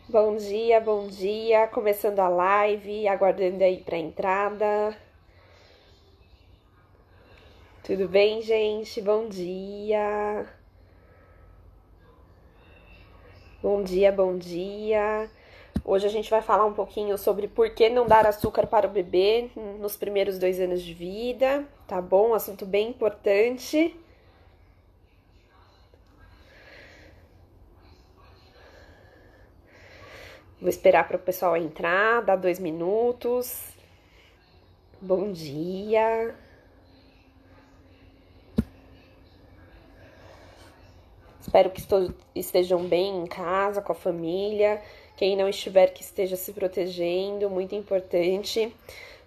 Bom dia, começando a live, aguardando aí pra entrada. Tudo bem, gente? Bom dia. Bom dia, bom dia. Hoje a gente vai falar um pouquinho sobre por que não dar açúcar para o bebê nos primeiros 2 anos de vida, tá bom? Assunto bem importante. Vou esperar para o pessoal entrar, dar 2 minutos. Bom dia. Espero que estejam bem em casa, com a família. Quem não estiver, que esteja se protegendo, muito importante.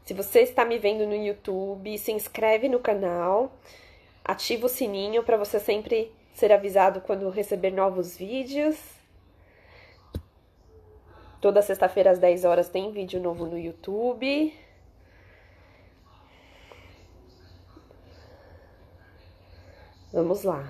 Se você está me vendo no YouTube, se inscreve no canal, ativa o sininho para você sempre ser avisado quando receber novos vídeos. Toda sexta-feira às 10 horas tem vídeo novo no YouTube. Vamos lá.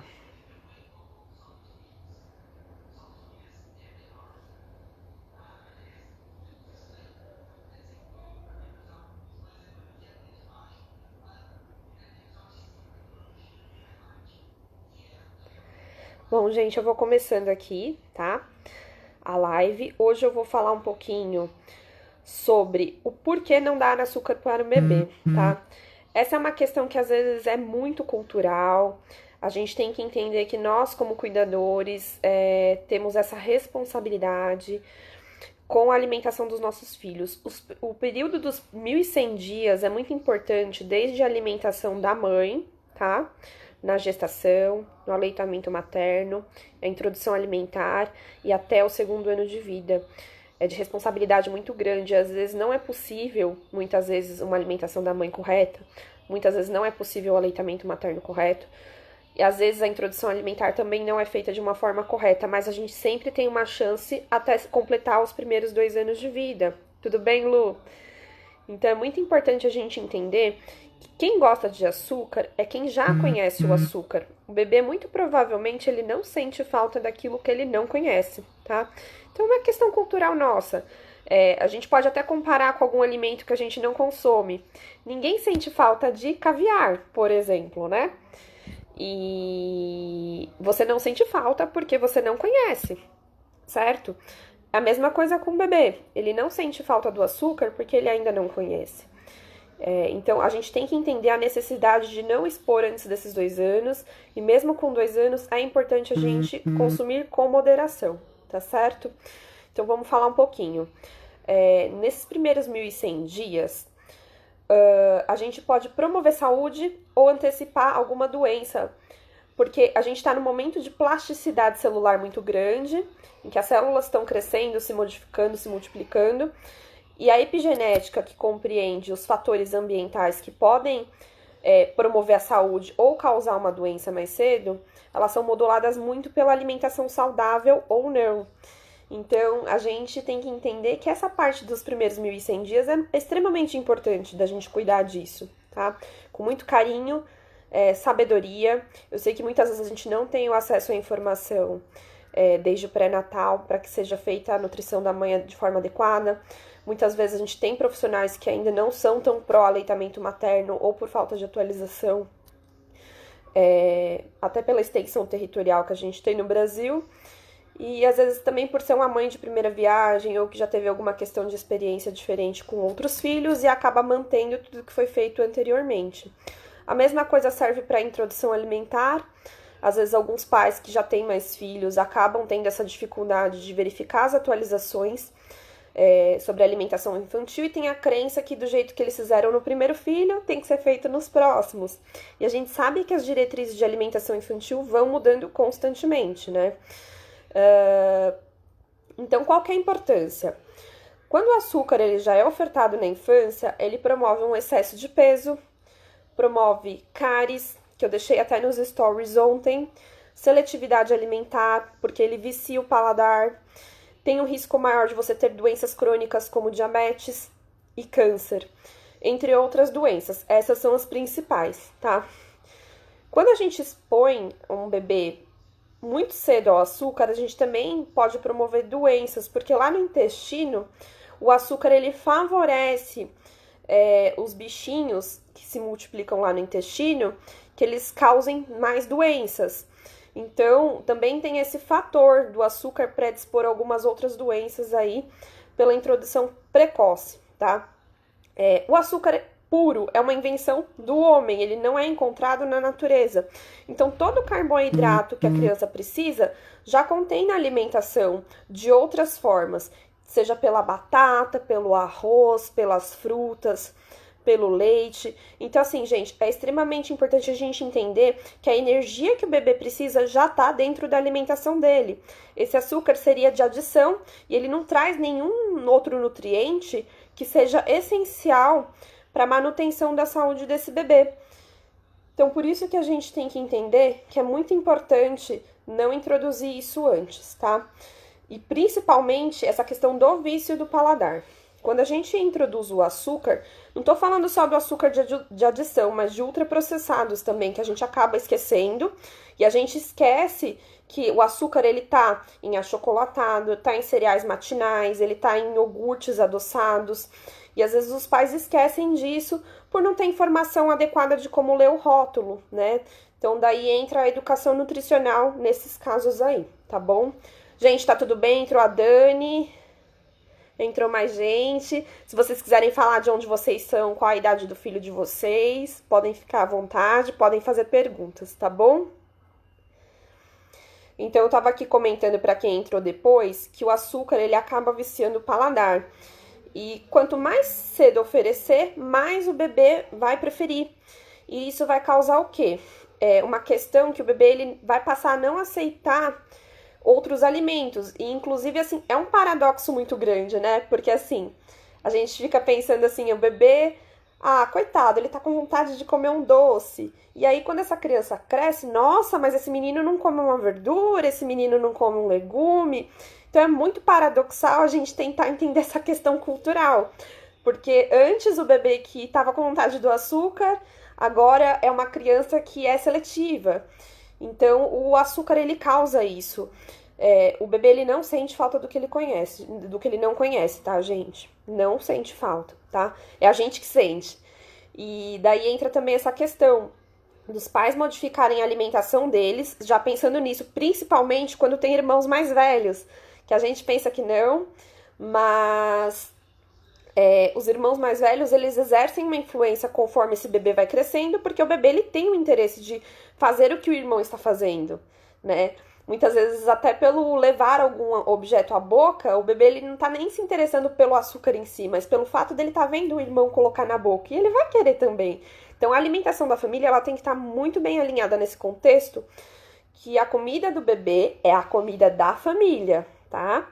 Bom, gente, eu vou começando aqui, tá? A live. Hoje eu vou falar um pouquinho sobre o porquê não dar açúcar para o bebê, tá? Essa é uma questão que às vezes é muito cultural. A gente tem que entender que nós, como cuidadores, temos essa responsabilidade com a alimentação dos nossos filhos. O período dos 1.100 dias é muito importante, desde a alimentação da mãe, tá? Na gestação, no aleitamento materno, a introdução alimentar e até o 2º ano de vida. É de responsabilidade muito grande. Às vezes não é possível, muitas vezes, uma alimentação da mãe correta. Muitas vezes não é possível o aleitamento materno correto. E às vezes a introdução alimentar também não é feita de uma forma correta, mas a gente sempre tem uma chance até completar os primeiros 2 anos de vida. Tudo bem, Lu? Então é muito importante a gente entender que quem gosta de açúcar é quem já conhece o açúcar. O bebê, muito provavelmente, ele não sente falta daquilo que ele não conhece, tá? Então é uma questão cultural nossa. A gente pode até comparar com algum alimento que a gente não consome. Ninguém sente falta de caviar, por exemplo, né? E você não sente falta porque você não conhece, certo? A mesma coisa com o bebê. Ele não sente falta do açúcar porque ele ainda não conhece. Então, a gente tem que entender a necessidade de não expor antes desses 2 anos. E mesmo com 2 anos, é importante a gente consumir com moderação, tá certo? Então, vamos falar um pouquinho. Nesses primeiros 1.100 dias, a gente pode promover saúde ou antecipar alguma doença, porque a gente está num momento de plasticidade celular muito grande, em que as células estão crescendo, se modificando, se multiplicando, e a epigenética, que compreende os fatores ambientais que podem promover a saúde ou causar uma doença mais cedo, elas são moduladas muito pela alimentação saudável ou não. Então, a gente tem que entender que essa parte dos primeiros 1.100 dias é extremamente importante da gente cuidar disso, tá? Com muito carinho, sabedoria. Eu sei que muitas vezes a gente não tem o acesso à informação desde o pré-natal para que seja feita a nutrição da mãe de forma adequada. Muitas vezes a gente tem profissionais que ainda não são tão pró-aleitamento materno ou por falta de atualização, até pela extensão territorial que a gente tem no Brasil. E às vezes também por ser uma mãe de primeira viagem ou que já teve alguma questão de experiência diferente com outros filhos e acaba mantendo tudo que foi feito anteriormente. A mesma coisa serve para a introdução alimentar. Às vezes alguns pais que já têm mais filhos acabam tendo essa dificuldade de verificar as atualizações sobre a alimentação infantil e tem a crença que do jeito que eles fizeram no primeiro filho, tem que ser feito nos próximos. E a gente sabe que as diretrizes de alimentação infantil vão mudando constantemente, né? Então, qual que é a importância? Quando o açúcar ele já é ofertado na infância, ele promove um excesso de peso, promove cáries, que eu deixei até nos stories ontem, seletividade alimentar, porque ele vicia o paladar, tem um risco maior de você ter doenças crônicas como diabetes e câncer, entre outras doenças. Essas são as principais, tá? Quando a gente expõe um bebê muito cedo ao açúcar, a gente também pode promover doenças, porque lá no intestino, o açúcar ele favorece os bichinhos que se multiplicam lá no intestino, que eles causem mais doenças. Então, também tem esse fator do açúcar predispor algumas outras doenças aí pela introdução precoce, tá? O açúcar puro é uma invenção do homem, ele não é encontrado na natureza. Então, todo carboidrato que a criança precisa já contém na alimentação de outras formas, seja pela batata, pelo arroz, pelas frutas, pelo leite. Então, assim, gente, é extremamente importante a gente entender que a energia que o bebê precisa já tá dentro da alimentação dele. Esse açúcar seria de adição e ele não traz nenhum outro nutriente que seja essencial para a manutenção da saúde desse bebê. Então, por isso que a gente tem que entender que é muito importante não introduzir isso antes, tá? E principalmente essa questão do vício do paladar. Quando a gente introduz o açúcar, não tô falando só do açúcar de adição, mas de ultraprocessados também, que a gente acaba esquecendo. E a gente esquece que o açúcar, ele tá em achocolatado, tá em cereais matinais, ele tá em iogurtes adoçados. E às vezes os pais esquecem disso por não ter informação adequada de como ler o rótulo, né? Então daí entra a educação nutricional nesses casos aí, tá bom? Gente, tá tudo bem? Entrou a Dani, entrou mais gente. Se vocês quiserem falar de onde vocês são, qual a idade do filho de vocês, podem ficar à vontade, podem fazer perguntas, tá bom? Então, eu tava aqui comentando para quem entrou depois que o açúcar, ele acaba viciando o paladar. E quanto mais cedo oferecer, mais o bebê vai preferir. E isso vai causar o quê? Uma questão que o bebê ele vai passar a não aceitar outros alimentos. E, inclusive, assim, é um paradoxo muito grande, né? Porque, assim, a gente fica pensando assim, o bebê, coitado, ele tá com vontade de comer um doce. E aí, quando essa criança cresce, nossa, mas esse menino não come uma verdura, esse menino não come um legume. Então, é muito paradoxal a gente tentar entender essa questão cultural. Porque antes o bebê que estava com vontade do açúcar, agora é uma criança que é seletiva. Então, o açúcar, ele causa isso. O bebê, ele não sente falta do que ele conhece, do que ele não conhece, tá, gente? Não sente falta, tá? É a gente que sente. E daí entra também essa questão dos pais modificarem a alimentação deles, já pensando nisso, principalmente quando tem irmãos mais velhos, que a gente pensa que não, mas os irmãos mais velhos, eles exercem uma influência conforme esse bebê vai crescendo, porque o bebê, ele tem o interesse de fazer o que o irmão está fazendo, né? Muitas vezes, até pelo levar algum objeto à boca, o bebê, ele não tá nem se interessando pelo açúcar em si, mas pelo fato dele tá vendo o irmão colocar na boca, e ele vai querer também. Então, a alimentação da família, ela tem que estar muito bem alinhada nesse contexto, que a comida do bebê é a comida da família, tá?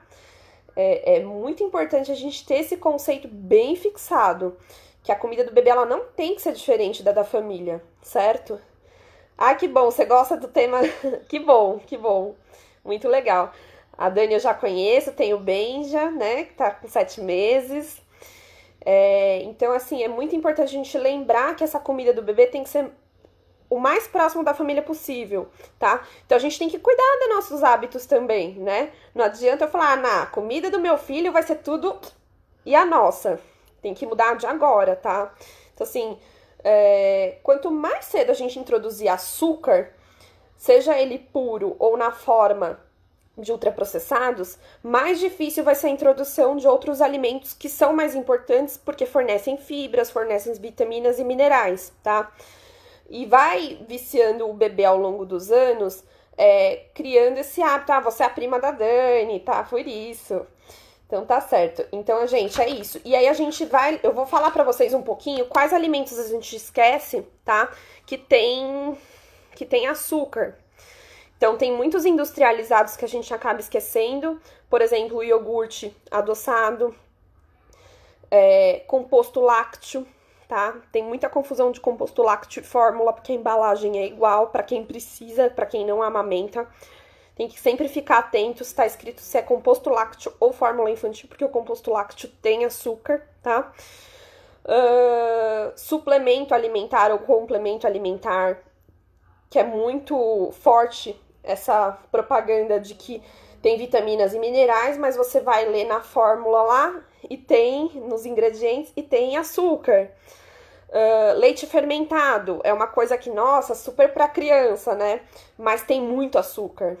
É muito importante a gente ter esse conceito bem fixado, que a comida do bebê, ela não tem que ser diferente da família, certo? Que bom, você gosta do tema, que bom, que bom, muito legal. A Dani eu já conheço, tem o Benja, né, que tá com 7 meses. Então, assim, é muito importante a gente lembrar que essa comida do bebê tem que ser o mais próximo da família possível, tá? Então, a gente tem que cuidar dos nossos hábitos também, né? Não adianta eu falar, a comida do meu filho vai ser tudo e a nossa. Tem que mudar de agora, tá? Então, assim, quanto mais cedo a gente introduzir açúcar, seja ele puro ou na forma de ultraprocessados, mais difícil vai ser a introdução de outros alimentos que são mais importantes porque fornecem fibras, fornecem vitaminas e minerais, tá? E vai viciando o bebê ao longo dos anos, criando esse hábito. Você é a prima da Dani, tá? Por isso. Então, tá certo. Então, gente, é isso. E aí, eu vou falar pra vocês um pouquinho quais alimentos a gente esquece, tá? Que tem açúcar. Então, tem muitos industrializados que a gente acaba esquecendo. Por exemplo, o iogurte adoçado, composto lácteo, tá? Tem muita confusão de composto lácteo e fórmula, porque a embalagem é igual para quem precisa, para quem não amamenta. Tem que sempre ficar atento se tá escrito se é composto lácteo ou fórmula infantil, porque o composto lácteo tem açúcar, tá? Suplemento alimentar ou complemento alimentar, que é muito forte essa propaganda de que tem vitaminas e minerais, mas você vai ler na fórmula lá e tem, nos ingredientes, e tem açúcar. Leite fermentado é uma coisa que, nossa, super pra criança, né? Mas tem muito açúcar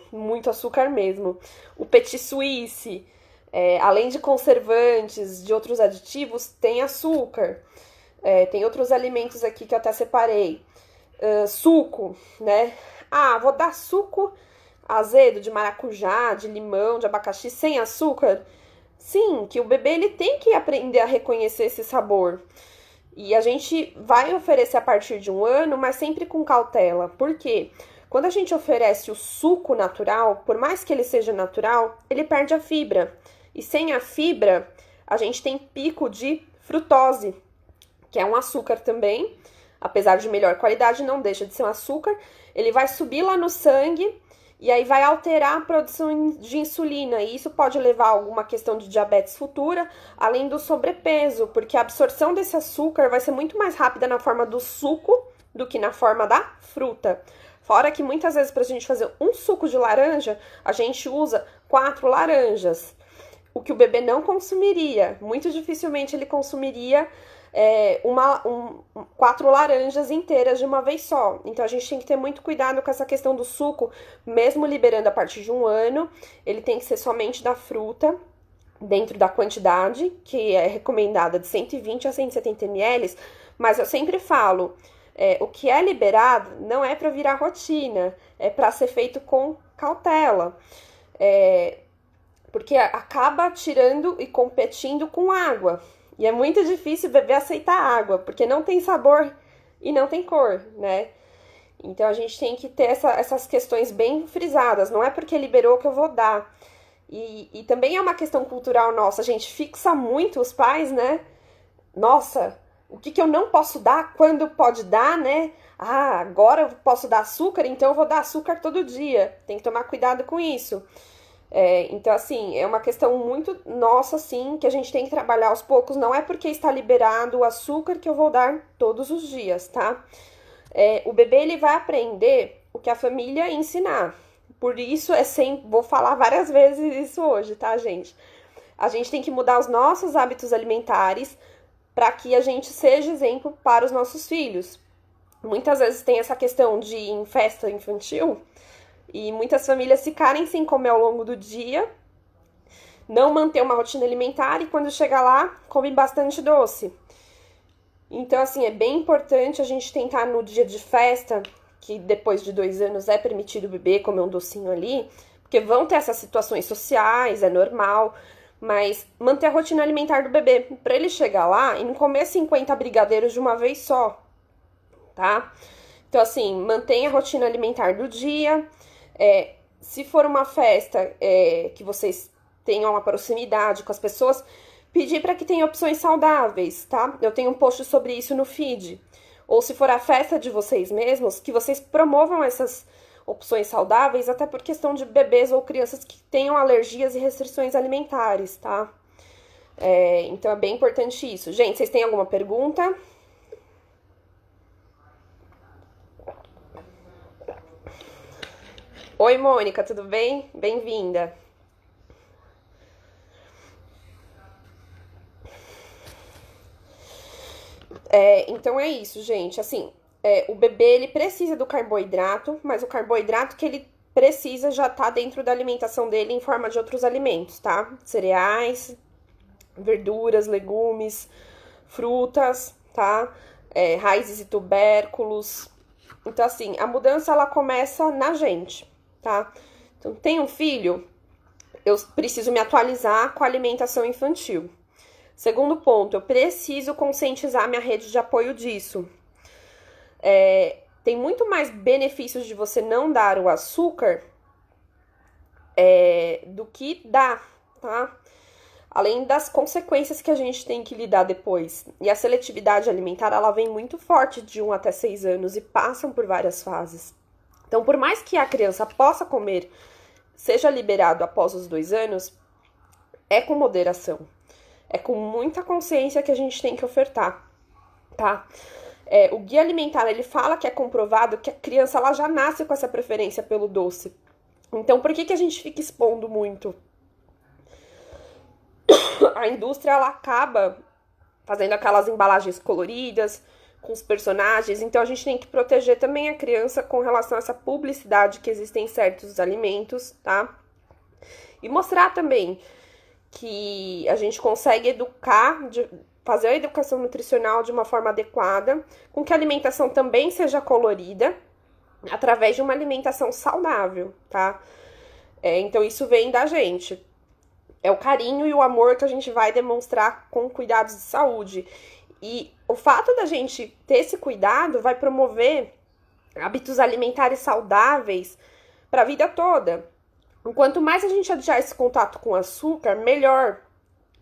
mesmo. O petit suisse, além de conservantes, de outros aditivos, tem açúcar. Tem outros alimentos aqui que eu até separei. Suco, né? Ah, vou dar suco azedo de maracujá, de limão, de abacaxi sem açúcar? Sim, que o bebê ele tem que aprender a reconhecer esse sabor. E a gente vai oferecer a partir de 1 ano, mas sempre com cautela. Por quê? Quando a gente oferece o suco natural, por mais que ele seja natural, ele perde a fibra. E sem a fibra, a gente tem pico de frutose, que é um açúcar também, apesar de melhor qualidade, não deixa de ser um açúcar. Ele vai subir lá no sangue e aí vai alterar a produção de insulina, e isso pode levar a alguma questão de diabetes futura, além do sobrepeso, porque a absorção desse açúcar vai ser muito mais rápida na forma do suco do que na forma da fruta. Fora que muitas vezes para a gente fazer um suco de laranja, a gente usa 4 laranjas, o que o bebê não consumiria. Muito dificilmente ele consumiria 4 laranjas inteiras de uma vez só. Então a gente tem que ter muito cuidado com essa questão do suco, mesmo liberando a partir de 1 ano, ele tem que ser somente da fruta, dentro da quantidade que é recomendada de 120 a 170 ml, mas eu sempre falo, o que é liberado não é para virar rotina, é para ser feito com cautela. Porque acaba tirando e competindo com água. E é muito difícil o bebê aceitar água, porque não tem sabor e não tem cor, né? Então a gente tem que ter essas questões bem frisadas. Não é porque liberou que eu vou dar. E também é uma questão cultural nossa. A gente fixa muito os pais, né? Nossa, o que eu não posso dar, quando pode dar, né? Ah, agora eu posso dar açúcar, então eu vou dar açúcar todo dia. Tem que tomar cuidado com isso. Então, assim, é uma questão muito nossa, assim, que a gente tem que trabalhar aos poucos. Não é porque está liberado o açúcar que eu vou dar todos os dias, tá? O bebê, ele vai aprender o que a família ensinar. Por isso, vou falar várias vezes isso hoje, tá, gente? A gente tem que mudar os nossos hábitos alimentares para que a gente seja exemplo para os nossos filhos. Muitas vezes tem essa questão de ir em festa infantil e muitas famílias ficarem sem comer ao longo do dia, não manter uma rotina alimentar e quando chega lá, come bastante doce. Então, assim, é bem importante a gente tentar no dia de festa, que depois de 2 anos é permitido o bebê comer um docinho ali, porque vão ter essas situações sociais, é normal, mas manter a rotina alimentar do bebê, para ele chegar lá e não comer 50 brigadeiros de uma vez só, tá? Então, assim, mantenha a rotina alimentar do dia. Se for uma festa que vocês tenham uma proximidade com as pessoas, pedir para que tenha opções saudáveis, tá? Eu tenho um post sobre isso no feed. Ou se for a festa de vocês mesmos, que vocês promovam essas opções saudáveis, até por questão de bebês ou crianças que tenham alergias e restrições alimentares, tá? Então é bem importante isso. Gente, vocês têm alguma pergunta? Oi, Mônica, tudo bem? Bem-vinda. Então é isso, gente. Assim, o bebê ele precisa do carboidrato, mas o carboidrato que ele precisa já tá dentro da alimentação dele em forma de outros alimentos, tá? Cereais, verduras, legumes, frutas, tá? Raízes e tubérculos. Então, assim, a mudança ela começa na gente, tá? Então, tem um filho, eu preciso me atualizar com a alimentação infantil. Segundo ponto, eu preciso conscientizar minha rede de apoio disso. Tem muito mais benefícios de você não dar o açúcar do que dar, tá? Além das consequências que a gente tem que lidar depois. E a seletividade alimentar, ela vem muito forte de 1 até 6 anos e passam por várias fases. Então, por mais que a criança possa comer, seja liberado após os 2 anos, é com moderação. É com muita consciência que a gente tem que ofertar, tá? O guia alimentar, ele fala que é comprovado que a criança ela já nasce com essa preferência pelo doce. Então, por que que a gente fica expondo muito? A indústria, ela acaba fazendo aquelas embalagens coloridas, com os personagens, então a gente tem que proteger também a criança com relação a essa publicidade que existem em certos alimentos, tá? E mostrar também que a gente consegue educar, fazer a educação nutricional de uma forma adequada, com que a alimentação também seja colorida, através de uma alimentação saudável, tá? Então isso vem da gente. É o carinho e o amor que a gente vai demonstrar com cuidados de saúde. E o fato da gente ter esse cuidado vai promover hábitos alimentares saudáveis para a vida toda. Quanto mais a gente adiar esse contato com açúcar, melhor.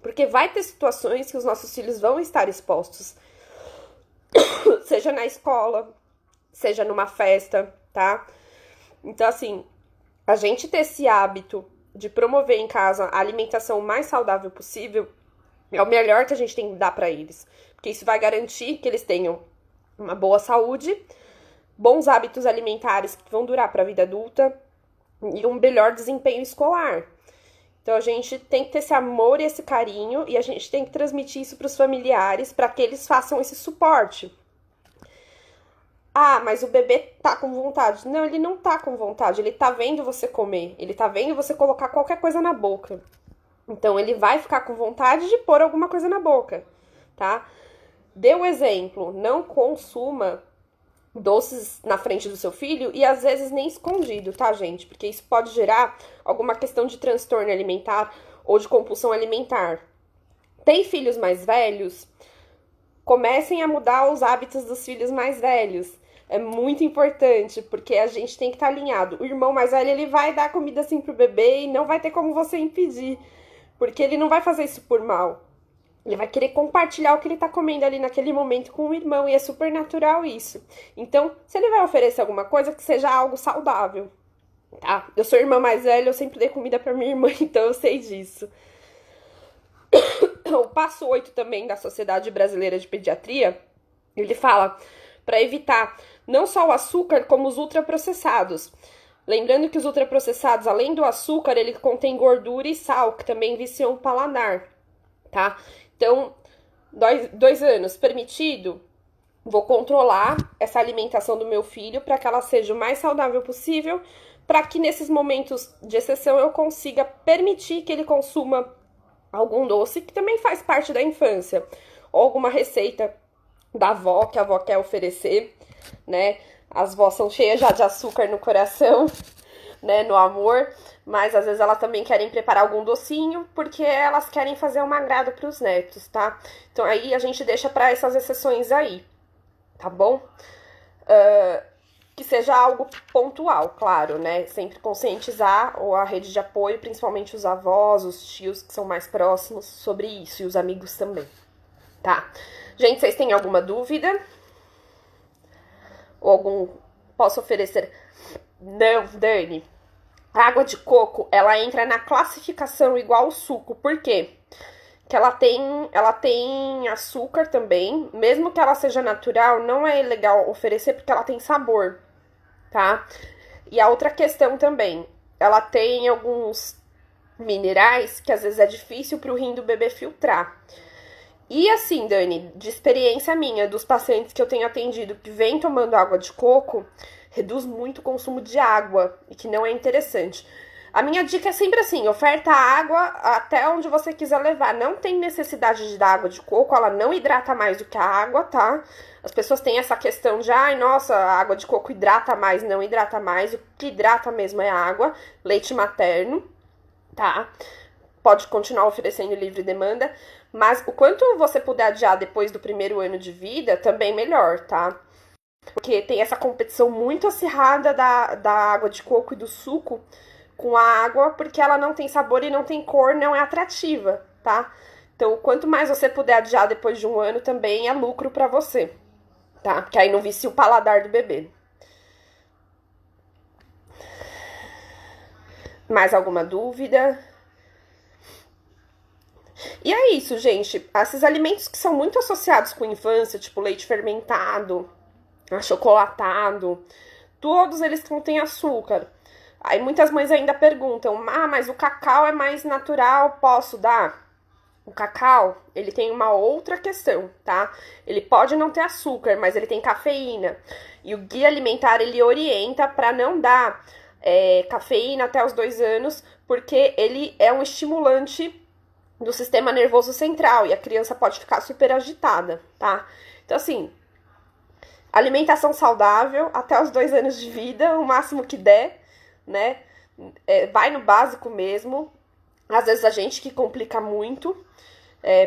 Porque vai ter situações que os nossos filhos vão estar expostos. Seja na escola, seja numa festa, tá? Então, assim, a gente ter esse hábito de promover em casa a alimentação mais saudável possível é o melhor que a gente tem que dar para eles. Porque isso vai garantir que eles tenham uma boa saúde, bons hábitos alimentares que vão durar para a vida adulta e um melhor desempenho escolar. Então a gente tem que ter esse amor e esse carinho e a gente tem que transmitir isso para os familiares para que eles façam esse suporte. Ah, mas o bebê tá com vontade. Não, ele não tá com vontade. Ele tá vendo você comer. Ele tá vendo você colocar qualquer coisa na boca. Então, ele vai ficar com vontade de pôr alguma coisa na boca, tá? Dê o exemplo. Não consuma doces na frente do seu filho e, às vezes, nem escondido, tá, gente? Porque isso pode gerar alguma questão de transtorno alimentar ou de compulsão alimentar. Tem filhos mais velhos? Comecem a mudar os hábitos dos filhos mais velhos. É muito importante, porque a gente tem que estar alinhado. O irmão mais velho, ele vai dar comida assim pro bebê e não vai ter como você impedir. Porque ele não vai fazer isso por mal. Ele vai querer compartilhar o que ele tá comendo ali naquele momento com o irmão. E é super natural isso. Então, se ele vai oferecer alguma coisa, que seja algo saudável, tá? Eu sou irmã mais velha, eu sempre dei comida pra minha irmã, então eu sei disso. O passo 8 também da Sociedade Brasileira de Pediatria, ele fala para evitar não só o açúcar, como os ultraprocessados. Lembrando que os ultraprocessados, além do açúcar, ele contém gordura e sal, que também viciam o paladar, tá? Então, 2 anos, permitido, vou controlar essa alimentação do meu filho para que ela seja o mais saudável possível, para que nesses momentos de exceção eu consiga permitir que ele consuma algum doce, que também faz parte da infância, ou alguma receita da avó, que a avó quer oferecer, né? As vós são cheias já de açúcar no coração, né? No amor, mas às vezes elas também querem preparar algum docinho, porque elas querem fazer um agrado pros netos, tá? Então aí a gente deixa para essas exceções aí, tá bom? Que seja algo pontual, claro, né? Sempre conscientizar a rede de apoio, principalmente os avós, os tios que são mais próximos sobre isso, e os amigos também, tá? Gente, vocês têm alguma dúvida? Ou algum... Posso oferecer? Não, Dani. A água de coco, ela entra na classificação igual ao suco. Por quê? Que ela tem açúcar também. Mesmo que ela seja natural, não é legal oferecer porque ela tem sabor, tá? E a outra questão também, ela tem alguns minerais que às vezes é difícil pro rim do bebê filtrar. E assim, Dani, de experiência minha, dos pacientes que eu tenho atendido que vêm tomando água de coco, reduz muito o consumo de água, e que não é interessante. A minha dica é sempre assim, oferta água até onde você quiser levar. Não tem necessidade de dar água de coco, ela não hidrata mais do que a água, tá? As pessoas têm essa questão de, ai, nossa, a água de coco hidrata mais, não hidrata mais. O que hidrata mesmo é a água, leite materno, tá? Pode continuar oferecendo livre demanda, mas o quanto você puder adiar depois do primeiro ano de vida, também melhor, tá? Porque tem essa competição muito acirrada da água de coco e do suco com a água, porque ela não tem sabor e não tem cor, não é atrativa, tá? Então, quanto mais você puder adiar depois de um ano, também é lucro pra você, tá? Porque aí não vicia o paladar do bebê. Mais alguma dúvida? E é isso, gente. Esses alimentos que são muito associados com infância, tipo leite fermentado, achocolatado, todos eles contêm açúcar. Aí muitas mães ainda perguntam, mas o cacau é mais natural, posso dar? O cacau, ele tem uma outra questão, tá? Ele pode não ter açúcar, mas ele tem cafeína. E o guia alimentar, ele orienta para não dar cafeína até os 2 anos, porque ele é um estimulante do sistema nervoso central e a criança pode ficar super agitada, tá? Então, assim, alimentação saudável até os 2 anos de vida, o máximo que der, né? Vai no básico mesmo. Às vezes a gente que complica muito,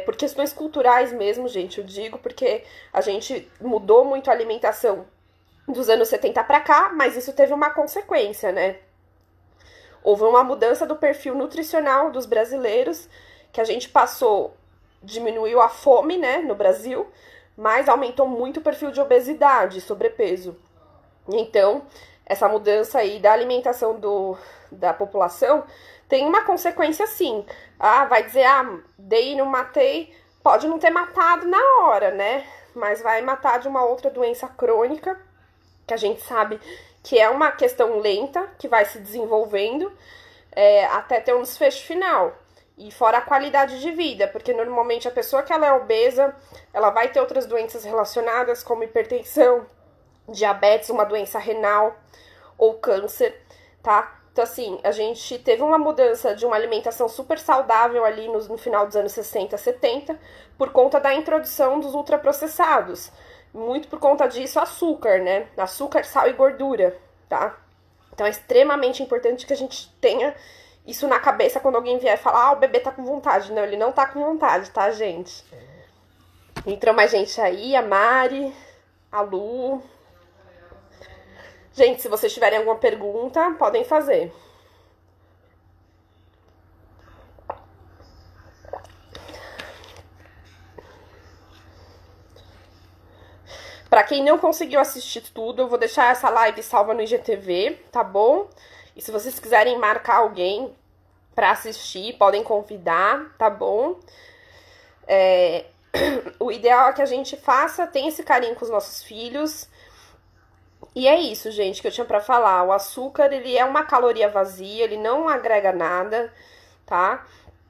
por questões culturais mesmo, gente, eu digo, porque a gente mudou muito a alimentação dos anos 70 para cá, mas isso teve uma consequência, né? Houve uma mudança do perfil nutricional dos brasileiros, que a gente passou, diminuiu a fome, né, no Brasil, mas aumentou muito o perfil de obesidade, sobrepeso. Então, essa mudança aí da alimentação da população tem uma consequência sim. Vai dizer, dei e não matei, pode não ter matado na hora, né? Mas vai matar de uma outra doença crônica, que a gente sabe que é uma questão lenta, que vai se desenvolvendo, até ter um desfecho final. E fora a qualidade de vida, porque normalmente a pessoa que ela é obesa, ela vai ter outras doenças relacionadas, como hipertensão, diabetes, uma doença renal ou câncer, tá? Então, assim, a gente teve uma mudança de uma alimentação super saudável ali no final dos anos 60, 70, por conta da introdução dos ultraprocessados. Muito por conta disso, açúcar, né? Açúcar, sal e gordura, tá? Então, é extremamente importante que a gente tenha isso na cabeça quando alguém vier falar, o bebê tá com vontade. Não, ele não tá com vontade, tá, gente? Entrou mais gente aí, a Mari, a Lu. Gente, se vocês tiverem alguma pergunta, podem fazer. Pra quem não conseguiu assistir tudo, eu vou deixar essa live salva no IGTV, tá bom? E se vocês quiserem marcar alguém pra assistir, podem convidar, tá bom? O ideal é que a gente tenha esse carinho com os nossos filhos. E é isso, gente, que eu tinha pra falar. O açúcar, ele é uma caloria vazia, ele não agrega nada, tá?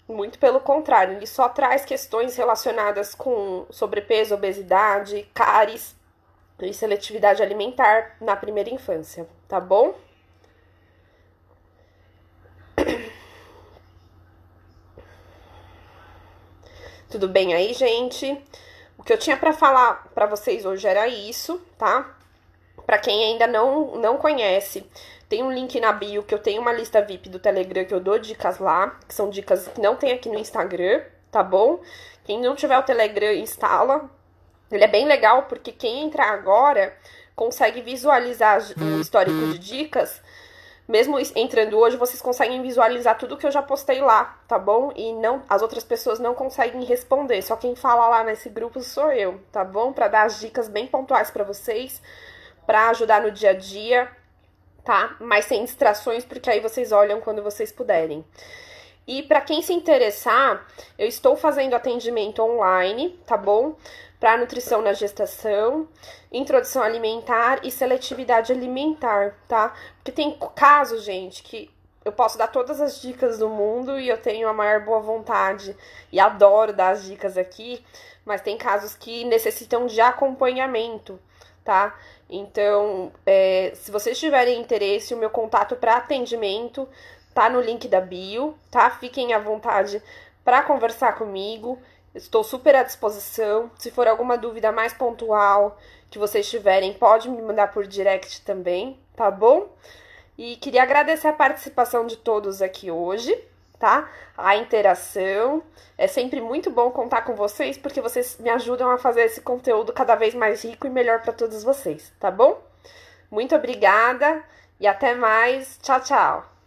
Muito pelo contrário, ele só traz questões relacionadas com sobrepeso, obesidade, cáries e seletividade alimentar na primeira infância, tá bom? Tudo bem aí, gente? O que eu tinha pra falar pra vocês hoje era isso, tá? Pra quem ainda não conhece, tem um link na bio que eu tenho uma lista VIP do Telegram que eu dou dicas lá, que são dicas que não tem aqui no Instagram, tá bom? Quem não tiver o Telegram, instala. Ele é bem legal porque quem entrar agora consegue visualizar o histórico de dicas. Mesmo entrando hoje, vocês conseguem visualizar tudo que eu já postei lá, tá bom? E as outras pessoas não conseguem responder, só quem fala lá nesse grupo sou eu, tá bom? Pra dar as dicas bem pontuais pra vocês, pra ajudar no dia a dia, tá? Mas sem distrações, porque aí vocês olham quando vocês puderem. E pra quem se interessar, eu estou fazendo atendimento online, tá bom? Para nutrição na gestação, introdução alimentar e seletividade alimentar, tá? Porque tem casos, gente, que eu posso dar todas as dicas do mundo e eu tenho a maior boa vontade e adoro dar as dicas aqui, mas tem casos que necessitam de acompanhamento, tá? Então, se vocês tiverem interesse, o meu contato para atendimento tá no link da bio, tá? Fiquem à vontade para conversar comigo. Estou super à disposição. Se for alguma dúvida mais pontual que vocês tiverem, pode me mandar por direct também, tá bom? E queria agradecer a participação de todos aqui hoje, tá? A interação. É sempre muito bom contar com vocês, porque vocês me ajudam a fazer esse conteúdo cada vez mais rico e melhor para todos vocês, tá bom? Muito obrigada e até mais. Tchau, tchau!